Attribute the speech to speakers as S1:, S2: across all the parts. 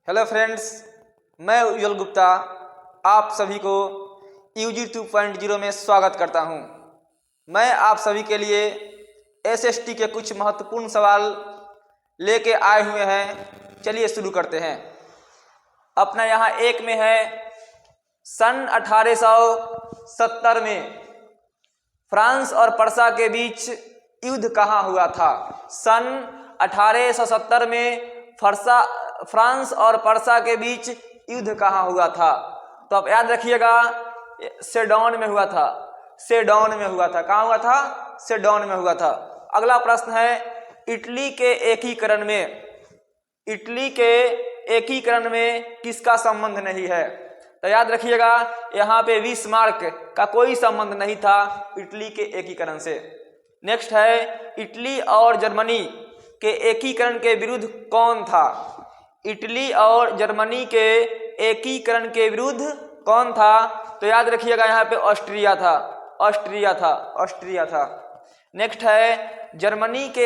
S1: Hello friends, मैं उज्जवल गुप्ता आप सभी को यूजी 2.0 में स्वागत करता हूं। मैं आप सभी के लिए एसएसटी के कुछ महत्वपूर्ण सवाल लेके आए हुए हैं। चलिए शुरू करते हैं। अपना यहाँ एक में है, सन 1870 में फ्रांस और पर्सा के बीच युद्ध कहाँ हुआ था? सन 1870 में फ्रांस और पर्सा के बीच युद्ध कहाँ हुआ था? तो आप याद रखिएगा, सेडोन में हुआ था। सेडोन में हुआ था। कहाँ हुआ था? सेडोन में हुआ था। अगला प्रश्न है, इटली के एकीकरण में किसका संबंध नहीं है? तो याद रखिएगा, यहाँ पे बिस्मार्क का कोई संबंध नहीं था इटली के एकीकरण से। नेक्स्ट है, इटली और जर्मनी के एकीकरण के विरुद्ध कौन था? इटली और जर्मनी के एकीकरण के विरुद्ध कौन था? तो याद रखिएगा, यहाँ पे ऑस्ट्रिया था। नेक्स्ट है, जर्मनी के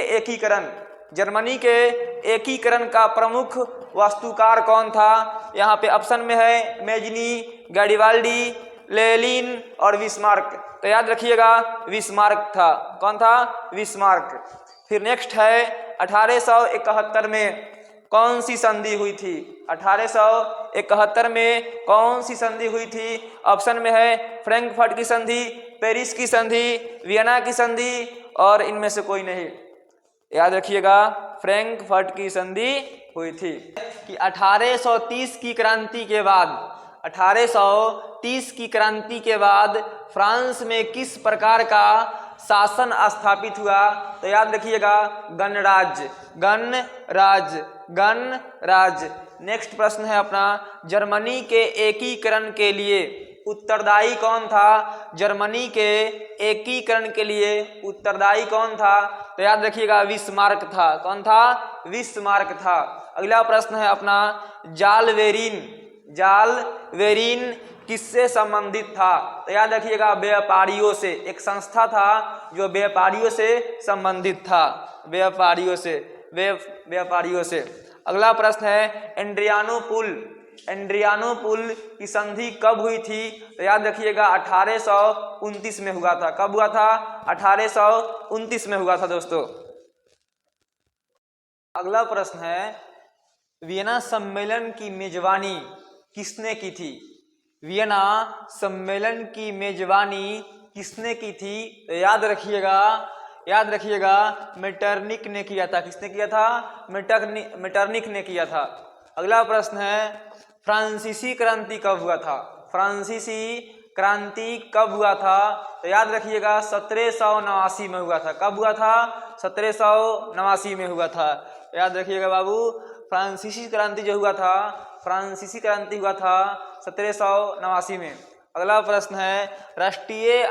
S1: एकीकरण का प्रमुख वास्तुकार कौन था? यहाँ पे ऑप्शन में है मेजनी, गैरिबाल्डी, लेनिन और बिस्मार्क। तो याद रखिएगा, बिस्मार्क था। कौन था? बिस्मार्क। फिर नेक्स्ट है, 1871 में कौन सी संधि हुई थी? 1871 में कौन सी संधि हुई थी? ऑप्शन में है फ्रैंकफर्ट की संधि, पेरिस की संधि, वियना की संधि और इनमें से कोई नहीं। याद रखिएगा, फ्रैंकफर्ट की संधि हुई थी। कि 1830 की क्रांति के बाद फ्रांस में किस प्रकार का शासन स्थापित हुआ? तो याद रखिएगा, गणराज्य। नेक्स्ट प्रश्न है अपना, जर्मनी के एकीकरण के लिए उत्तरदायी कौन था? जर्मनी के एकीकरण के लिए उत्तरदायी कौन था? तो याद रखिएगा, बिस्मार्क था। कौन था? बिस्मार्क था। अगला प्रश्न है अपना, जाल वेरिन किससे संबंधित था? तो याद रखिएगा, व्यापारियों से। एक संस्था था जो व्यापारियों से संबंधित था। व्यापारियों से। अगला प्रश्न है, एड्रियानो पुल की संधि कब हुई थी? तो याद रखिएगा, 1829 में हुआ था। कब हुआ था? 1829 में हुआ था दोस्तों। अगला प्रश्न है, वियना सम्मेलन की मेजबानी किसने की थी? वियना सम्मेलन की मेजबानी किसने की थी? तो याद रखिएगा, मेटरनिक ने किया था। किसने किया था? मेटरनिक ने किया था। अगला प्रश्न है, फ्रांसीसी क्रांति कब हुआ था? तो याद रखिएगा, 1789 में हुआ था। कब हुआ था? 1789 में हुआ था। याद रखिएगा बाबू, फ्रांसीसी क्रांति हुआ था 1789 में। अगला प्रश्न है, राष्ट्रीय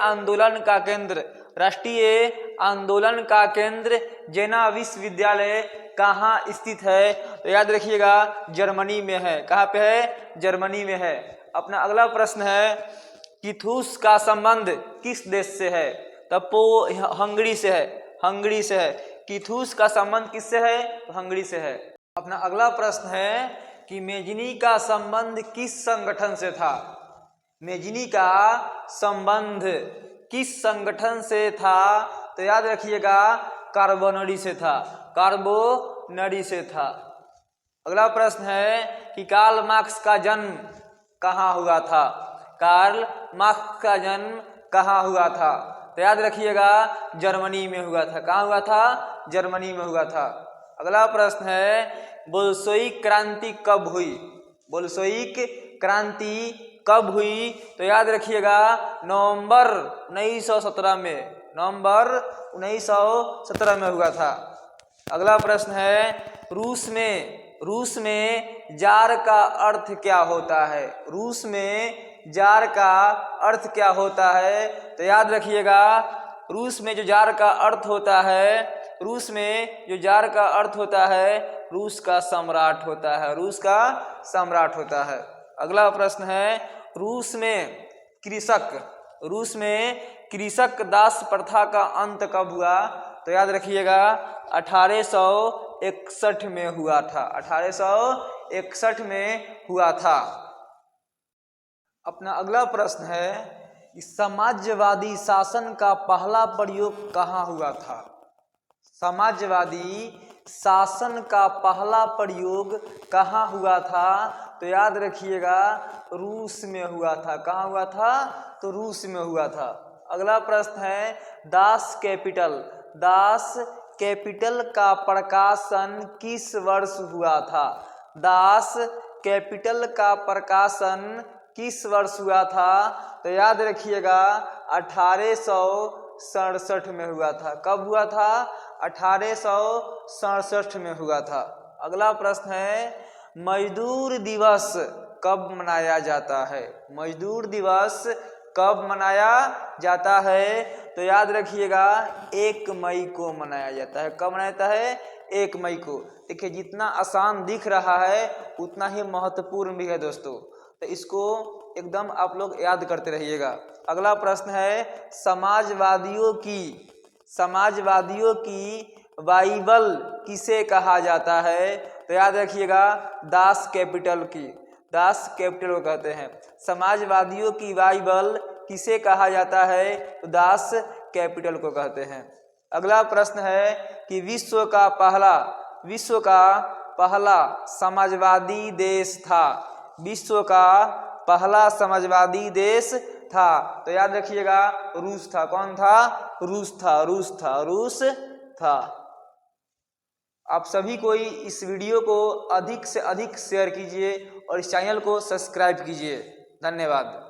S1: आंदोलन का केंद्र जेना विश्वविद्यालय कहाँ स्थित है? तो याद रखिएगा, जर्मनी में है। कहाँ पे है? जर्मनी में है। अपना अगला प्रश्न है, किथूस का संबंध किस देश से है? तो हंगरी से है। किथूस का संबंध किससे है? तो हंगरी से है। अपना अगला प्रश्न है कि मेजनी का संबंध किस संगठन से था? मेजनी का संबंध किस संगठन से था? तो याद रखिएगा, कार्बोनरी से था। अगला प्रश्न है कि कार्ल मार्क्स का जन्म कहाँ हुआ था? तो याद रखिएगा, जर्मनी में हुआ था। कहाँ हुआ था? जर्मनी में हुआ था। अगला प्रश्न है, बोल्शेविक क्रांति कब हुई? तो याद रखिएगा, नवंबर 1917 में हुआ था। अगला प्रश्न है, रूस में जार का अर्थ क्या होता है? तो याद रखिएगा, रूस में जो जार का अर्थ होता है, रूस का सम्राट होता है। अगला प्रश्न है, रूस में कृषक दास प्रथा का अंत कब हुआ? तो याद रखिएगा, 1861 में हुआ था। 1961 में हुआ था। अपना अगला प्रश्न है कि समाजवादी शासन का पहला प्रयोग कहाँ हुआ था? समाजवादी शासन का पहला प्रयोग कहाँ हुआ था? तो याद रखिएगा, रूस में हुआ था। कहाँ हुआ था? तो रूस में हुआ था। अगला प्रश्न है दास कैपिटल का प्रकाशन किस वर्ष हुआ था? दास कैपिटल का प्रकाशन किस वर्ष हुआ था? तो याद रखिएगा 1867 में हुआ था। कब हुआ था? 1867 में हुआ था। अगला प्रश्न है मजदूर दिवस कब मनाया जाता है? मजदूर दिवस कब मनाया जाता है? तो याद रखिएगा 1 मई को मनाया जाता है। कब मनाया जाता है? 1 मई को। देखिए, जितना आसान दिख रहा है उतना ही महत्वपूर्ण भी है दोस्तों, तो इसको एकदम आप लोग याद करते रहिएगा। अगला प्रश्न है समाजवादियों की बाइबल किसे कहा जाता है? तो याद रखिएगा दास कैपिटल को कहते हैं। समाजवादियों की बाइबल किसे कहा जाता है? तो दास कैपिटल को कहते हैं। अगला प्रश्न है कि विश्व का पहला समाजवादी देश था। विश्व का पहला समाजवादी देश था। तो याद रखिएगा रूस था। कौन था? रूस था। आप सभी कोई इस वीडियो को अधिक से अधिक शेयर कीजिए और इस चैनल को सब्सक्राइब कीजिए। धन्यवाद।